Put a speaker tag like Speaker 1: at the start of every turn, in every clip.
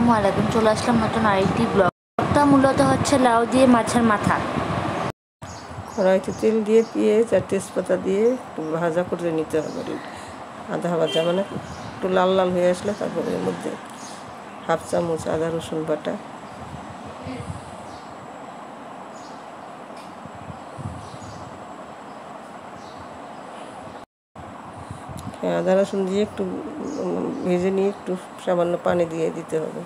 Speaker 1: আসসালামু আলাইকুম। চলে আসলাম নতুন আরেকটি ব্লগটা মূলত হচ্ছে লাউ দিয়ে মাছের মাথা।
Speaker 2: কড়াইতে তেল দিয়ে পেঁয়াজ আর তেজপাতা দিয়ে একটু ভাজা করে নিতে হবে, আধা ভাজা মানে একটু লাল লাল হয়ে আসলে তারপরে এর মধ্যে হাফ চামচ আদা রসুন বাটা, আদা রসুন দিয়ে একটু ভেজে নিয়ে একটু সামান্য পানি দিয়ে দিতে হবে।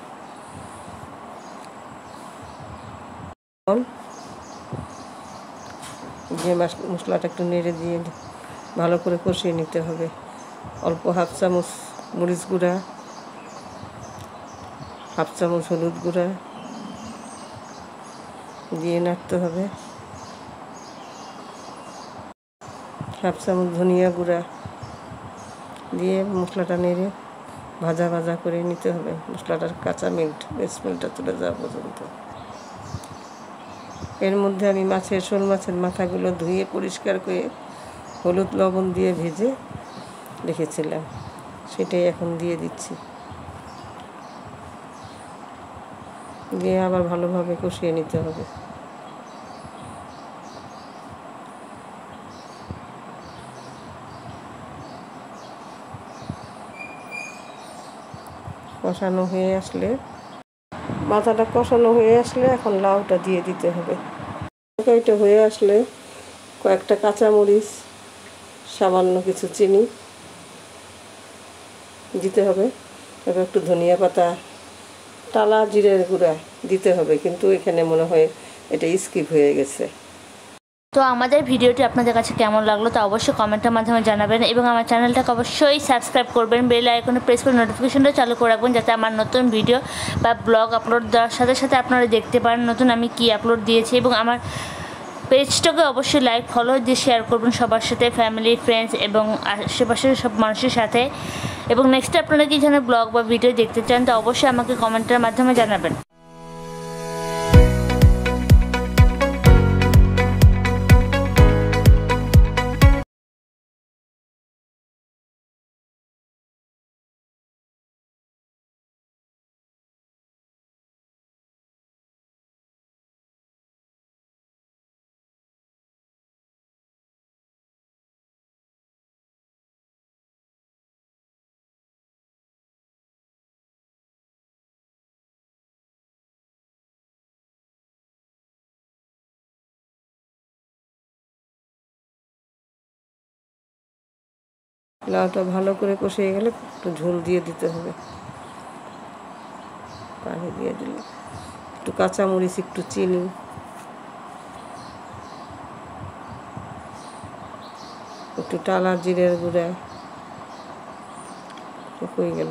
Speaker 2: দিয়ে মশলাটা একটু নেড়ে দিয়ে ভালো করে কষিয়ে নিতে হবে। অল্প হাফ চামচ মরিচ গুঁড়া, হাফ চামচ হলুদ গুঁড়া দিয়ে নাড়তে হবে। হাফ চামচ ধনিয়া গুঁড়া দিয়ে মশলাটা নেড়ে ভাজা ভাজা করে নিতে হবে। মশলাটার কাঁচা স্মেলটা চলে যাওয়া পর্যন্ত। এর মধ্যে আমি শোল মাছের মাথাগুলো ধুয়ে পরিষ্কার করে হলুদ লবণ দিয়ে ভেজে রেখেছিলাম, সেটাই এখন দিয়ে দিচ্ছি। দিয়ে আবার ভালোভাবে কষিয়ে নিতে হবে। কষানো হয়ে আসলে মাথাটা কষানো হয়ে আসলে এখন লাউটা দিয়ে দিতে হবে। তরকারিটা হয়ে আসলে কয়েকটা কাঁচামরিচ, সামান্য কিছু চিনি দিতে হবে। তারপর একটু ধনিয়া পাতা, টালা জিরের গুঁড়া দিতে হবে, কিন্তু এখানে মনে হয় এটা স্কিপ হয়ে গেছে।
Speaker 1: তো আমাদের ভিডিওটি আপনাদের কাছে কেমন লাগলো তা অবশ্যই কমেন্টের মাধ্যমে জানাবেন এবং আমার চ্যানেলটাকে অবশ্যই সাবস্ক্রাইব করবেন, বেল আইকনে প্রেস করে নোটিফিকেশনটা চালু করে রাখবেন, যাতে আমার নতুন ভিডিও বা ব্লগ আপলোড দেওয়ার সাথে সাথে আপনারা দেখতে পারেন নতুন আমি কি আপলোড দিয়েছি। এবং আমার পেজটাকে অবশ্যই লাইক ফলো দিয়ে শেয়ার করবেন সবার সাথে, ফ্যামিলি ফ্রেন্ডস এবং আশেপাশের সব মানুষের সাথে। এবং নেক্সট আপনারা কি ধরনের ব্লগ বা ভিডিও দেখতে চান তা অবশ্যই আমাকে কমেন্টের মাধ্যমে জানাবেন।
Speaker 2: লাউটা ভালো করে কষিয়ে গেলে একটু ঝোল দিয়ে দিতে হবে। পানি দিয়ে দিলে একটু কাঁচামরিচ, একটু চিনি, একটু টালা জিরের গুঁড়া হয়ে গেল।